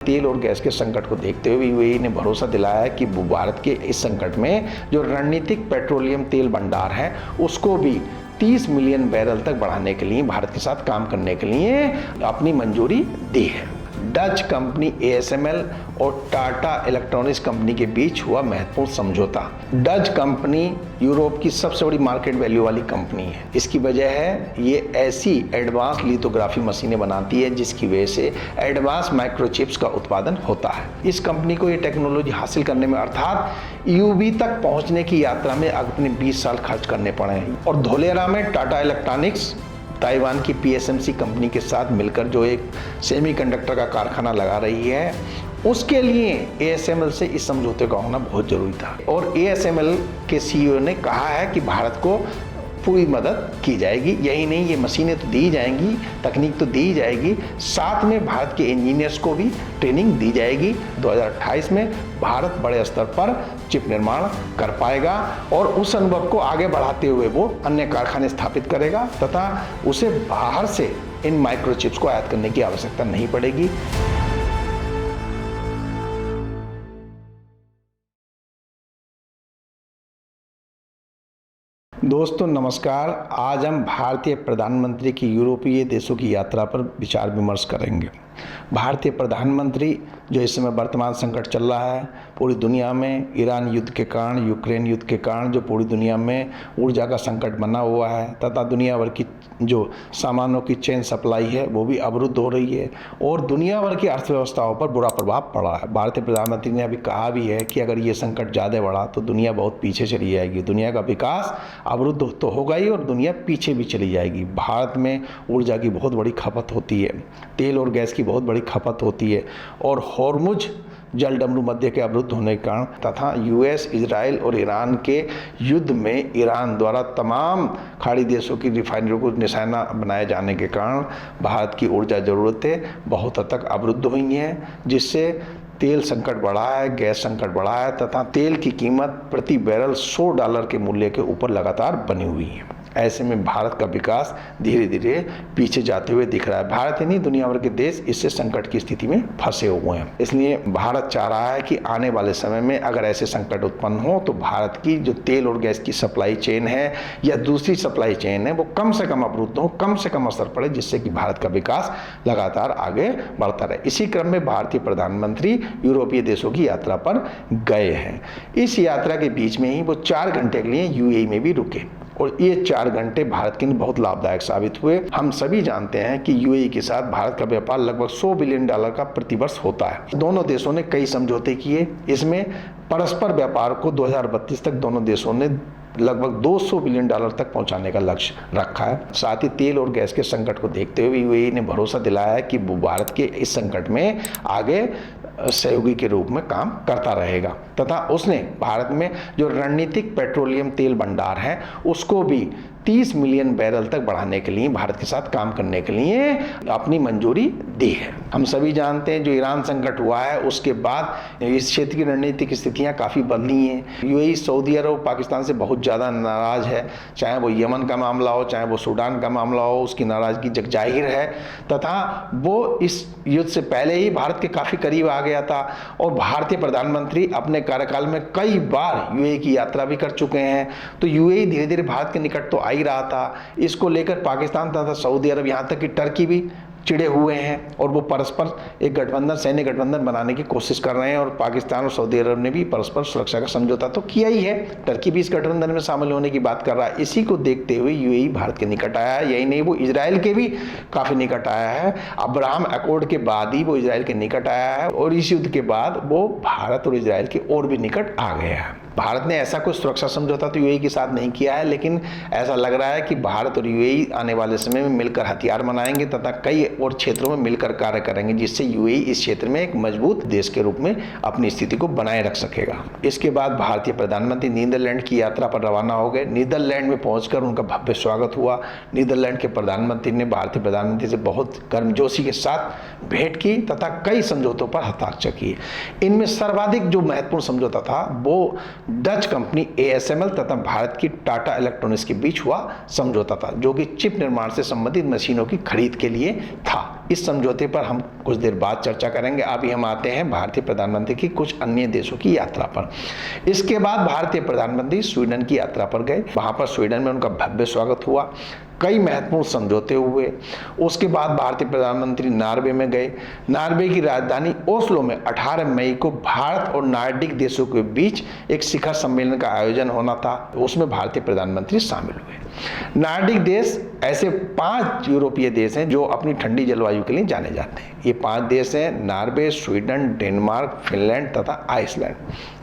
तेल और गैस के संकट को देखते हुए यूएई ने भरोसा दिलाया है कि वो भारत के इस संकट में जो रणनीतिक पेट्रोलियम तेल भंडार है उसको भी 30 मिलियन बैरल तक बढ़ाने के लिए भारत के साथ काम करने के लिए अपनी मंजूरी दी है। डच कंपनी ASML और टाटा इलेक्ट्रॉनिक्स कंपनी के बीच हुआ महत्वपूर्ण समझौता। डच कंपनी यूरोप की सबसे बड़ी मार्केट वैल्यू वाली कंपनी है। इसकी वजह है ये ऐसी एडवांस लिथोग्राफी मशीनें बनाती है जिसकी वजह से एडवांस माइक्रोचिप्स का उत्पादन होता है। इस कंपनी को ये टेक्नोलॉजी हासिल करने में अर्थात UV तक पहुंचने की यात्रा में अपने 20 साल खर्च करने पड़े हैं। और धोलेरा में टाटा इलेक्ट्रॉनिक्स ताइवान की PSMC कंपनी के साथ मिलकर जो एक सेमीकंडक्टर का कारखाना लगा रही है, उसके लिए ASML से इस समझौते का होना बहुत जरूरी था। और ASML के CEO ने कहा है कि भारत को पूरी मदद की जाएगी। यही नहीं, ये मशीनें तो दी जाएंगी, तकनीक तो दी जाएगी, साथ में भारत के इंजीनियर्स को भी ट्रेनिंग दी जाएगी। 2028 में भारत बड़े स्तर पर चिप निर्माण कर पाएगा और उस अनुभव को आगे बढ़ाते हुए वो अन्य कारखाने स्थापित करेगा तथा उसे बाहर से इन माइक्रोचिप्स को आयात करने की आवश्यकता नहीं पड़ेगी। दोस्तों नमस्कार, आज हम भारतीय प्रधानमंत्री की यूरोपीय देशों की यात्रा पर विचार विमर्श करेंगे। भारतीय प्रधानमंत्री जो इस समय वर्तमान संकट चल रहा है पूरी दुनिया में, ईरान युद्ध के कारण, यूक्रेन युद्ध के कारण जो पूरी दुनिया में ऊर्जा का संकट बना हुआ है तथा दुनिया भर की जो सामानों की चेन सप्लाई है वो भी अवरुद्ध हो रही है और दुनिया भर की अर्थव्यवस्थाओं पर बुरा प्रभाव पड़ा है। भारतीय प्रधानमंत्री ने अभी कहा भी है कि अगर ये संकट ज़्यादा बढ़ा तो दुनिया बहुत पीछे चली जाएगी, दुनिया का विकास अवरुद्ध तो होगा ही और दुनिया पीछे भी चली जाएगी। भारत में ऊर्जा की बहुत बड़ी खपत होती है, तेल और गैस की बहुत बड़ी खपत होती है और हॉर्मुज जलडमरू मध्य के अवरुद्ध होने के कारण तथा US, इजराइल और ईरान के युद्ध में ईरान द्वारा तमाम खाड़ी देशों की रिफाइनरियों को निशाना बनाए जाने के कारण भारत की ऊर्जा ज़रूरतें बहुत हद तक अवरुद्ध हुई हैं, जिससे तेल संकट बढ़ा है, गैस संकट बढ़ा है तथा तेल की कीमत प्रति बैरल $100 के मूल्य के ऊपर लगातार बनी हुई है। ऐसे में भारत का विकास धीरे धीरे पीछे जाते हुए दिख रहा है। भारत ही नहीं, दुनिया भर के देश इससे संकट की स्थिति में फंसे हुए हैं। इसलिए भारत चाह रहा है कि आने वाले समय में अगर ऐसे संकट उत्पन्न हो तो भारत की जो तेल और गैस की सप्लाई चेन है या दूसरी सप्लाई चेन है वो कम से कम अवरुद्ध हो, कम से कम असर पड़े, जिससे कि भारत का विकास लगातार आगे बढ़ता रहे। इसी क्रम में भारतीय प्रधानमंत्री यूरोपीय देशों की यात्रा पर गए हैं। इस यात्रा के बीच में ही वो 4 घंटे के लिए UAE में भी रुके और ये 4 घंटे भारत के लिए बहुत लाभदायक साबित हुए। हम सभी जानते हैं कि UAE के साथ भारत का व्यापार लगभग $100 बिलियन का प्रतिवर्ष होता है। दोनों देशों ने कई समझौते किए। इसमें परस्पर व्यापार को 2032 तक दोनों देशों ने लगभग $200 बिलियन तक पहुंचाने का लक्ष्य रखा है। साथ ही तेल और गैस के संकट को देखते हुए UAE ने भरोसा दिलाया है कि वो भारत के इस संकट में आगे सहयोगी के रूप में काम करता रहेगा तथा उसने भारत में जो रणनीतिक पेट्रोलियम तेल भंडार है उसको भी 30 मिलियन बैरल तक बढ़ाने के लिए भारत के साथ काम करने के लिए अपनी मंजूरी दी है। हम सभी जानते हैं जो ईरान संकट हुआ है उसके बाद इस क्षेत्र की रणनीतिक स्थितियां काफ़ी बदली हैं। UAE सऊदी अरब और पाकिस्तान से बहुत ज़्यादा नाराज़ है, चाहे वो यमन का मामला हो, चाहे वो सूडान का मामला हो, उसकी नाराज़गी जग जाहिर है तथा वो इस युद्ध से पहले ही भारत के काफ़ी करीब आ गया था और भारतीय प्रधानमंत्री अपने कार्यकाल में कई बार UAE की यात्रा भी कर चुके हैं। तो UAE धीरे धीरे भारत के निकट तो आ ही रहा था। इसको लेकर पाकिस्तान तथा सऊदी अरब, यहाँ तक कि टर्की भी चिड़े हुए हैं और वो परस्पर एक गठबंधन, सैन्य गठबंधन बनाने की कोशिश कर रहे हैं और पाकिस्तान और सऊदी अरब ने भी परस्पर सुरक्षा का समझौता तो किया ही है। टर्की भी इस गठबंधन में शामिल होने की बात कर रहा है। इसी को देखते हुए UAE भारत के निकट आया है। यही नहीं, वो इजराइल के भी काफ़ी निकट आया है। अब्राहम अकॉर्ड के बाद ही वो इजराइल के निकट आया है और इस युद्ध के बाद वो भारत और इजराइल के और भी निकट आ गया है। भारत ने ऐसा कोई सुरक्षा समझौता तो UAE के साथ नहीं किया है, लेकिन ऐसा लग रहा है कि भारत और UAE आने वाले समय में मिलकर हथियार बनाएंगे तथा कई और क्षेत्रों में मिलकर कार्य करेंगे, जिससे UAE इस क्षेत्र में एक मजबूत देश के रूप में अपनी स्थिति को बनाए रख सकेगा। इसके बाद भारतीय प्रधानमंत्री नीदरलैंड की यात्रा पर रवाना हो गए। नीदरलैंड में पहुंचकर उनका भव्य स्वागत हुआ। नीदरलैंड के प्रधानमंत्री ने भारतीय प्रधानमंत्री से बहुत गर्मजोशी के साथ भेंट की तथा कई समझौतों पर हस्ताक्षर किए। इनमें सर्वाधिक जो महत्वपूर्ण समझौता था वो डच कंपनी ASML तथा भारत की टाटा इलेक्ट्रॉनिक्स के बीच हुआ समझौता था, जो कि चिप निर्माण से संबंधित मशीनों की खरीद के लिए था। इस समझौते पर हम कुछ देर बाद चर्चा करेंगे। अभी हम आते हैं भारतीय प्रधानमंत्री की कुछ अन्य देशों की यात्रा पर। इसके बाद भारतीय प्रधानमंत्री स्वीडन की यात्रा पर गए। वहां पर स्वीडन में उनका भव्य स्वागत हुआ, कई महत्वपूर्ण समझौते हुए। उसके बाद भारतीय प्रधानमंत्री नॉर्वे में गए। नॉर्वे की राजधानी ओस्लो में 18 मई को भारत और नार्डिक देशों के बीच एक शिखर सम्मेलन का आयोजन होना था, उसमें भारतीय प्रधानमंत्री शामिल हुए। नार्डिक देश ऐसे 5 यूरोपीय देश हैं जो अपनी ठंडी जलवायु के लिए जाने जाते हैं। ये 5 देश हैं नॉर्वे, स्वीडन, डेनमार्क, फिनलैंड तथा आइसलैंड।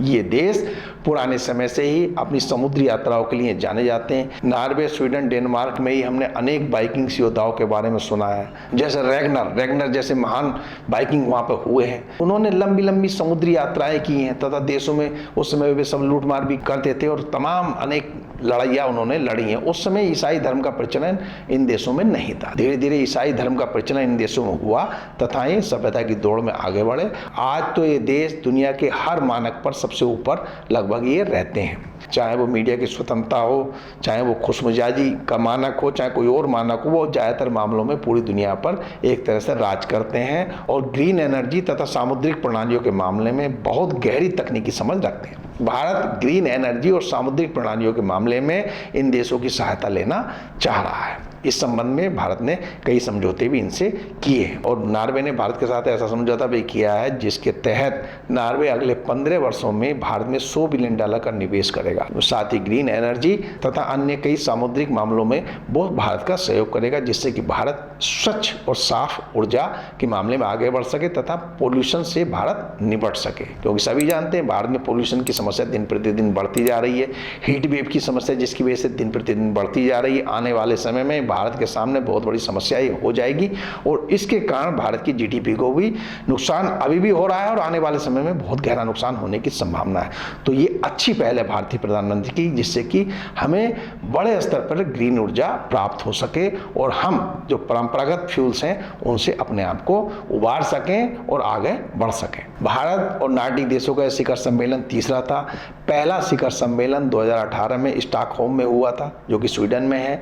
ये देश पुराने समय से ही अपनी समुद्री यात्राओं के लिए जाने जाते हैं। नॉर्वे, स्वीडन, डेनमार्क में ही हमने अनेक बाइकिंग योद्धाओं के बारे में सुना है, जैसे रैगनर जैसे महान बाइकिंग वहाँ पर हुए हैं। उन्होंने लंबी लंबी समुद्री यात्राएं की हैं तथा देशों में उस समय वे सब लूटमार भी करते थे और तमाम अनेक लड़ाइयाँ उन्होंने लड़ी हैं। उस समय ईसाई धर्म का प्रचलन इन देशों में नहीं था। धीरे धीरे ईसाई धर्म का प्रचलन इन देशों में हुआ तथा ये सभ्यता की दौड़ में आगे बढ़े। आज तो ये देश दुनिया के हर मानक पर सबसे ऊपर लगभग ये रहते हैं, चाहे वो मीडिया की स्वतंत्रता हो, चाहे वो खुशमिजाजी का मानक हो, चाहे कोई और मानक हो, वो ज़्यादातर मामलों में पूरी दुनिया पर एक तरह से राज करते हैं और ग्रीन एनर्जी तथा सामुद्रिक प्रणालियों के मामले में बहुत गहरी तकनीकी समझ रखते हैं। भारत ग्रीन एनर्जी और सामुद्रिक प्रणालियों के मामले में इन देशों की सहायता लेना चाह रहा है। इस संबंध में भारत ने कई समझौते भी इनसे किए हैं और नॉर्वे ने भारत के साथ ऐसा समझौता भी किया है जिसके तहत नॉर्वे अगले 15 वर्षों में भारत में $100 बिलियन का निवेश करेगा। साथ ही ग्रीन एनर्जी तथा अन्य कई सामुद्रिक मामलों में वो भारत का सहयोग करेगा, जिससे कि भारत स्वच्छ और साफ ऊर्जा के मामले में आगे बढ़ सके तथा पोल्यूशन से भारत निपट सके। क्योंकि सभी जानते हैं भारत में पोल्यूशन की समस्या दिन प्रतिदिन बढ़ती जा रही है। हीट वेव की समस्या जिसकी वजह से दिन प्रतिदिन बढ़ती जा रही है। आने वाले समय में भारत के सामने बहुत बड़ी समस्या हो जाएगी और इसके कारण भारत की जीडीपी को भी नुकसान अभी भी हो रहा है और आने वाले समय में बहुत गहरा नुकसान होने की संभावना है। तो ये अच्छी पहल है भारतीय प्रधानमंत्री की, जिससे कि हमें बड़े स्तर पर ग्रीन ऊर्जा प्राप्त हो सके और हम जो परंपरागत फ्यूल्स हैं उनसे अपने आप को उबार सकें और आगे बढ़ सकें। भारत और नार्डिक देशों का शिखर सम्मेलन तीसरा था। पहला शिखर सम्मेलन 2018 में स्टॉकहोम में हुआ था, जो कि स्वीडन में है।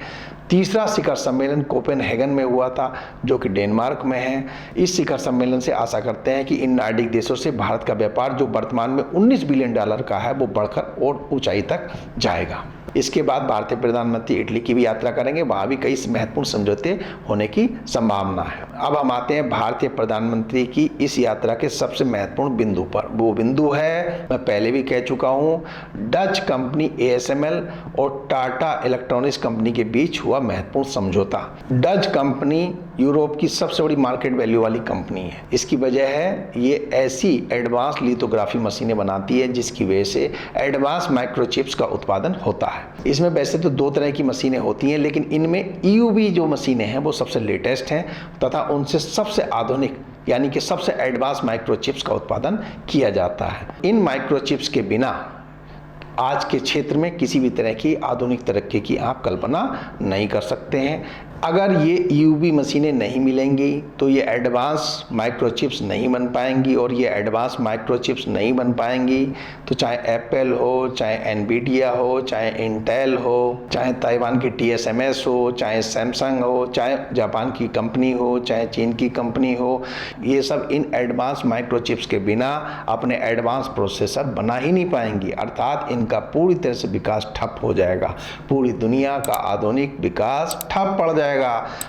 तीसरा शिखर सम्मेलन कोपेनहेगन में हुआ था, जो कि डेनमार्क में है। इस शिखर सम्मेलन से आशा करते हैं कि इन नार्डिक देशों से भारत का व्यापार, जो वर्तमान में $19 बिलियन का है, वो बढ़कर और ऊंचाई तक जाएगा। इसके बाद भारतीय प्रधानमंत्री इटली की भी यात्रा करेंगे, वहाँ भी कई महत्वपूर्ण समझौते होने की संभावना है। अब हम आते हैं भारतीय प्रधानमंत्री की इस यात्रा के सबसे महत्वपूर्ण बिंदु पर। वो बिंदु है, मैं पहले भी कह चुका हूँ, डच कंपनी ASML और टाटा इलेक्ट्रॉनिक्स कंपनी के बीच हुआ महत्वपूर्ण समझौता। डच कंपनी यूरोप की सबसे बड़ी मार्केट वैल्यू वाली कंपनी है। इसकी वजह है ये ऐसी एडवांस लिथोग्राफी मशीनें बनाती है जिसकी वजह से एडवांस माइक्रोचिप्स का उत्पादन होता है। इसमें वैसे तो 2 तरह की मशीनें होती हैं, लेकिन इनमें EUV जो मशीनें हैं वो सबसे लेटेस्ट हैं तथा उनसे सबसे आधुनिक यानी कि सबसे एडवांस माइक्रोचिप्स का उत्पादन किया जाता है। इन माइक्रोचिप्स के बिना आज के क्षेत्र में किसी भी तरह की आधुनिक तरक्की की आप कल्पना नहीं कर सकते हैं। अगर ये EUV मशीनें नहीं मिलेंगी तो ये एडवांस माइक्रोचिप्स नहीं बन पाएंगी और ये एडवांस माइक्रोचिप्स नहीं बन पाएंगी तो चाहे एप्पल हो, चाहे एनवीडिया हो, चाहे इंटेल हो, चाहे ताइवान की TSMC हो, चाहे सैमसंग हो, चाहे जापान की कंपनी हो, चाहे चीन की कंपनी हो, ये सब इन एडवांस माइक्रोचिप्स के बिना अपने एडवांस प्रोसेसर बना ही नहीं पाएंगी। अर्थात इनका पूरी तरह से विकास ठप हो जाएगा। पूरी दुनिया का आधुनिक विकास ठप पड़ जाएगा।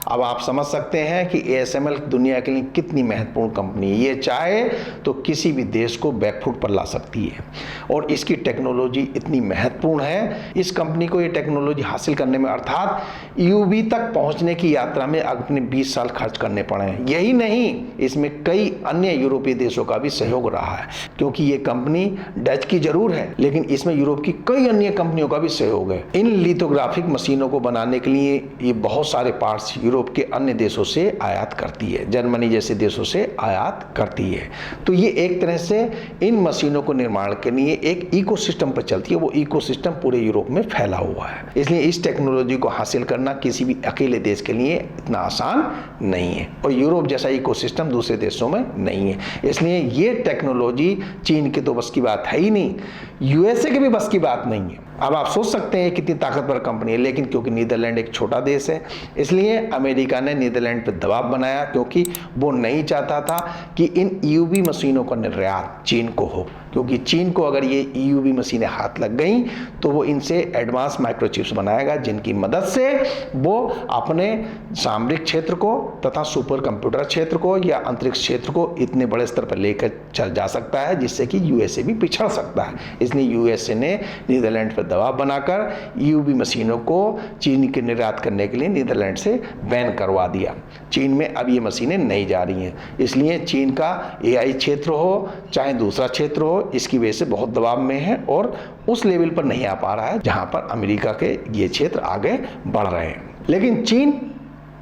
अब आप समझ सकते हैं कि ASML दुनिया के लिए कितनी महत्वपूर्ण कंपनी है। ये चाहे तो किसी भी देश को बैकफुट पर ला सकती है और इसकी टेक्नोलॉजी इतनी महत्वपूर्ण है। इस कंपनी को ये टेक्नोलॉजी हासिल करने में अर्थात EUV तक पहुंचने की यात्रा में अपने 20 साल खर्च करने पड़े हैं। यही नहीं, इसमें कई अन्य यूरोपीय देशों का भी सहयोग रहा है, क्योंकि ये कंपनी डच की जरूर है लेकिन इसमें यूरोप की कई अन्य कंपनियों का भी सहयोग है। इन लिथोग्राफिक मशीनों को बनाने के लिए ये बहुत सारे पार्ट्स यूरोप के अन्य देशों से आयात करती है, जर्मनी जैसे देशों से आयात करती है। तो ये एक तरह से इन मशीनों को निर्माण के लिए एक इकोसिस्टम पर चलती है। वो इकोसिस्टम पूरे यूरोप में फैला हुआ है। इसलिए इस टेक्नोलॉजी को हासिल करना किसी भी अकेले देश के लिए इतना आसान नहीं है और यूरोप जैसा इकोसिस्टम दूसरे देशों में नहीं है। इसलिए ये टेक्नोलॉजी चीन के तो बस की बात है ही नहीं, USA के भी बस की बात नहीं है। अब आप सोच सकते हैं कितनी ताकतवर कंपनी है, लेकिन क्योंकि नीदरलैंड एक छोटा देश है इसलिए अमेरिका ने नीदरलैंड पर दबाव बनाया, क्योंकि वो नहीं चाहता था कि इन EUV मशीनों का निर्यात चीन को हो, क्योंकि चीन को अगर ये EUV मशीनें हाथ लग गई तो वो इनसे एडवांस माइक्रोचिप्स बनाएगा, जिनकी मदद से वो अपने सामरिक क्षेत्र को तथा सुपर कंप्यूटर क्षेत्र को या अंतरिक्ष क्षेत्र को इतने बड़े स्तर पर लेकर चल जा सकता है, जिससे कि USA भी पिछड़ सकता है। इसलिए USA ने नीदरलैंड पर दबाव बनाकर EUV मशीनों को चीन के निर्यात करने के लिए नीदरलैंड से बैन करवा दिया। चीन में अब ये मशीनें नहीं जा रही हैं। इसलिए चीन का AI क्षेत्र हो चाहे दूसरा क्षेत्र हो, इसकी वजह से बहुत दबाव में है और उस लेवल पर नहीं आ पा रहा है जहां पर अमेरिका के ये क्षेत्र आगे बढ़ रहे हैं। लेकिन चीन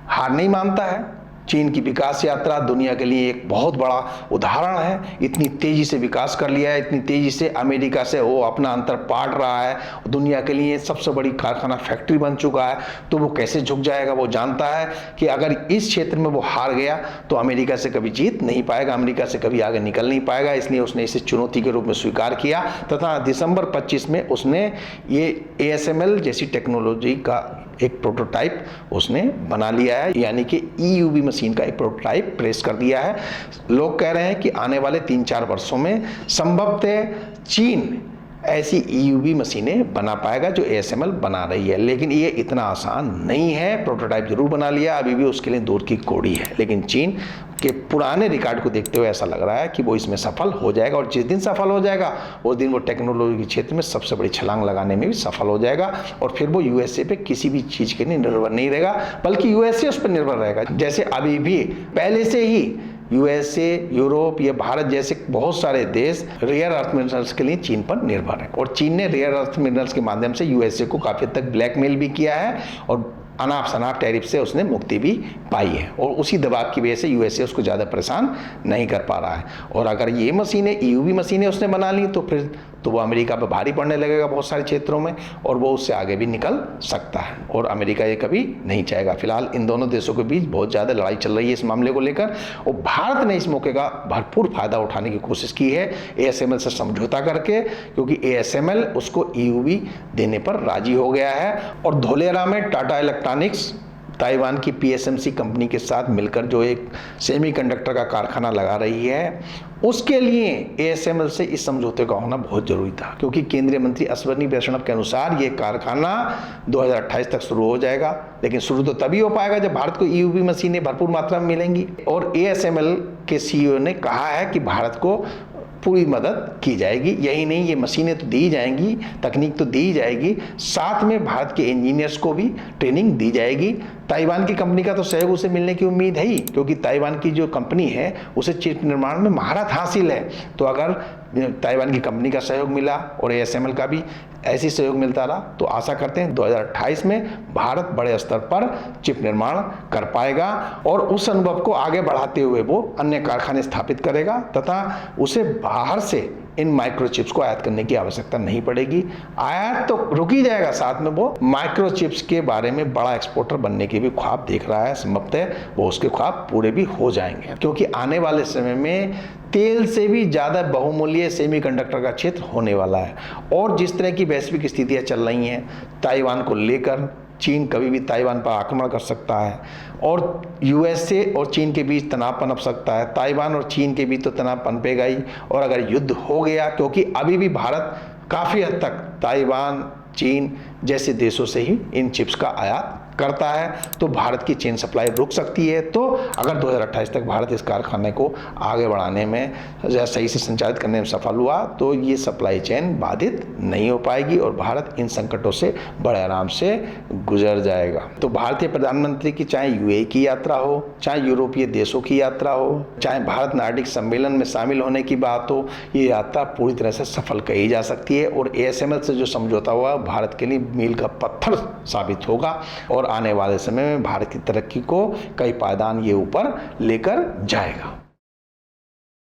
हार नहीं मानता है। चीन की विकास यात्रा दुनिया के लिए एक बहुत बड़ा उदाहरण है। इतनी तेजी से विकास कर लिया है, इतनी तेजी से अमेरिका से वो अपना अंतर पाट रहा है, दुनिया के लिए सबसे बड़ी कारखाना फैक्ट्री बन चुका है। तो वो कैसे झुक जाएगा? वो जानता है कि अगर इस क्षेत्र में वो हार गया तो अमेरिका से कभी जीत नहीं पाएगा, अमेरिका से कभी आगे निकल नहीं पाएगा। इसलिए उसने इसे चुनौती के रूप में स्वीकार किया तथा दिसंबर 25 में उसने ये ASML जैसी टेक्नोलॉजी का एक प्रोटोटाइप उसने बना लिया है, यानी कि EUV मशीन का एक प्रोटोटाइप प्रेस कर दिया है। लोग कह रहे हैं कि आने वाले 3-4 वर्षों में संभवतः चीन ऐसी EUV मशीनें बना पाएगा जो ASML बना रही है, लेकिन ये इतना आसान नहीं है। प्रोटोटाइप जरूर बना लिया, अभी भी उसके लिए दूर की कौड़ी है, लेकिन चीन के पुराने रिकॉर्ड को देखते हुए ऐसा लग रहा है कि वो इसमें सफल हो जाएगा, और जिस दिन सफल हो जाएगा उस दिन वो टेक्नोलॉजी के क्षेत्र में सबसे बड़ी छलांग लगाने में भी सफल हो जाएगा, और फिर वो USA पे किसी भी चीज़ के लिए निर्भर नहीं रहेगा, बल्कि USA उस पर निर्भर रहेगा। जैसे अभी भी पहले से ही USA, यूरोप या भारत जैसे बहुत सारे देश रेयर अर्थ मिनरल्स के लिए चीन पर निर्भर है, और चीन ने रेयर अर्थ मिनरल्स के माध्यम से USA को काफ़ी हद तक ब्लैकमेल भी किया है और अनाप शनाप टैरिफ से उसने मुक्ति भी पाई है, और उसी दबाव की वजह से USA उसको ज़्यादा परेशान नहीं कर पा रहा है। और अगर ये मशीनें EUV मशीनें उसने बना ली तो फिर तो वो अमेरिका पर भारी पड़ने लगेगा बहुत सारे क्षेत्रों में, और वो उससे आगे भी निकल सकता है, और अमेरिका ये कभी नहीं चाहेगा। फिलहाल इन दोनों देशों के बीच बहुत ज़्यादा लड़ाई चल रही है इस मामले को लेकर, और भारत ने इस मौके का भरपूर फायदा उठाने की कोशिश की है ASML से समझौता करके, क्योंकि ASML उसको EUV देने पर राजी हो गया है। और धोलेरा में टाटा इलेक्ट्रॉनिक्स ताइवान की PSMC कंपनी के साथ मिलकर जो एक सेमीकंडक्टर का कारखाना लगा रही है, उसके लिए ASML से इस समझौते का होना बहुत जरूरी था, क्योंकि केंद्रीय मंत्री अश्विनी वैष्णव के अनुसार ये कारखाना 2028 तक शुरू हो जाएगा। लेकिन शुरू तो तभी हो पाएगा जब भारत को EUV मशीनें भरपूर मात्रा में मिलेंगी, और ASML के CEO ने कहा है कि भारत को पूरी मदद की जाएगी। यही नहीं, ये मशीनें तो दी जाएंगी, तकनीक तो दी जाएगी, साथ में भारत के इंजीनियर्स को भी ट्रेनिंग दी जाएगी। ताइवान की कंपनी का तो सहयोग उसे मिलने की उम्मीद है ही, क्योंकि ताइवान की जो कंपनी है उसे चिप निर्माण में महारत हासिल है। तो अगर ताइवान की कंपनी का सहयोग मिला और ASML का भी ऐसी सहयोग मिलता रहा तो आशा करते हैं 2028 में भारत बड़े स्तर पर चिप निर्माण कर पाएगा, और उस अनुभव को आगे बढ़ाते हुए वो अन्य कारखाने स्थापित करेगा तथा उसे बाहर से इन माइक्रोचिप्स को आयात करने की आवश्यकता नहीं पड़ेगी। आयात तो रुक ही जाएगा, साथ में वो माइक्रोचिप्स के बारे में बड़ा एक्सपोर्टर बनने के भी ख्वाब देख रहा है। संभवतः वो उसके ख्वाब पूरे भी हो जाएंगे, क्योंकि आने वाले समय में तेल से भी ज़्यादा बहुमूल्य सेमीकंडक्टर का क्षेत्र होने वाला है। और जिस तरह की वैश्विक स्थितियाँ चल रही हैं ताइवान को लेकर, चीन कभी भी ताइवान पर आक्रमण कर सकता है, और USA और चीन के बीच तनाव पनप सकता है, ताइवान और चीन के बीच तो तनाव पनपेगा ही। और अगर युद्ध हो गया, क्योंकि अभी भी भारत काफ़ी हद तक ताइवान, चीन जैसे देशों से ही इन चिप्स का आयात करता है, तो भारत की चेन सप्लाई रुक सकती है। तो अगर 2028 तक भारत इस कारखाने को आगे बढ़ाने में सही से संचालित करने में सफल हुआ तो ये सप्लाई चेन बाधित नहीं हो पाएगी, और भारत इन संकटों से बड़े आराम से गुजर जाएगा। तो भारतीय प्रधानमंत्री की चाहे UAE की यात्रा हो, चाहे यूरोपीय देशों की यात्रा हो, चाहे भारत नार्डिक सम्मेलन में शामिल होने की बात हो, ये यात्रा पूरी तरह से सफल कही जा सकती है। और ASML से जो समझौता हुआ भारत के लिए मील का पत्थर साबित होगा, और आने वाले समय में भारत की तरक्की को कई पायदान ये ऊपर लेकर जाएगा।